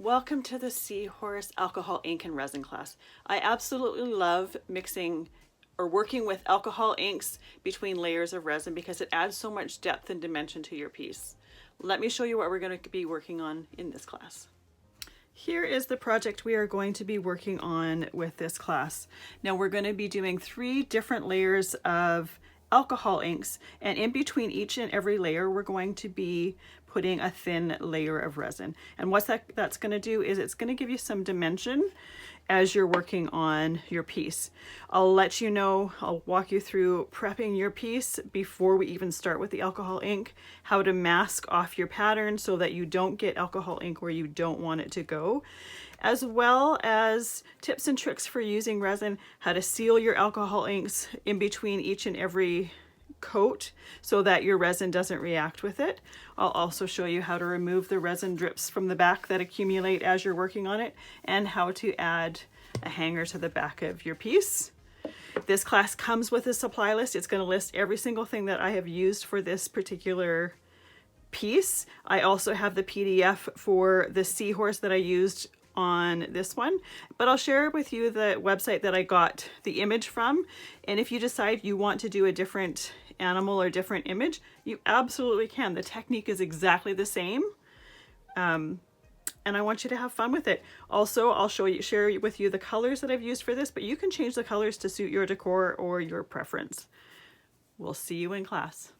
Welcome to the Seahorse alcohol ink and resin class. I absolutely love mixing or working with alcohol inks between layers of resin because it adds so much depth and dimension to your piece. Let me show you what we're going to be working on in this class. Here is the project we are going to be working on with this class. Now we're going to be doing 3 different layers of alcohol inks, and in between each and every layer we're going to be putting a thin layer of resin. And what that's going to do is it's going to give you some dimension as you're working on your piece. I'll let you know, I'll walk you through prepping your piece before we even start with the alcohol ink, how to mask off your pattern so that you don't get alcohol ink where you don't want it to go, as well as tips and tricks for using resin, how to seal your alcohol inks in between each and every coat so that your resin doesn't react with it. I'll also show you how to remove the resin drips from the back that accumulate as you're working on it, and how to add a hanger to the back of your piece. This class comes with a supply list. It's going to list every single thing that I have used for this particular piece. I also have the PDF for the Seahorse that I used on this one, but I'll share with you the website that I got the image from, and if you decide you want to do a different animal or different image, you absolutely can. The technique is exactly the same, and I want you to have fun with it. Also, I'll share with you the colors that I've used for this, but you can change the colors to suit your decor or your preference. We'll see you in class.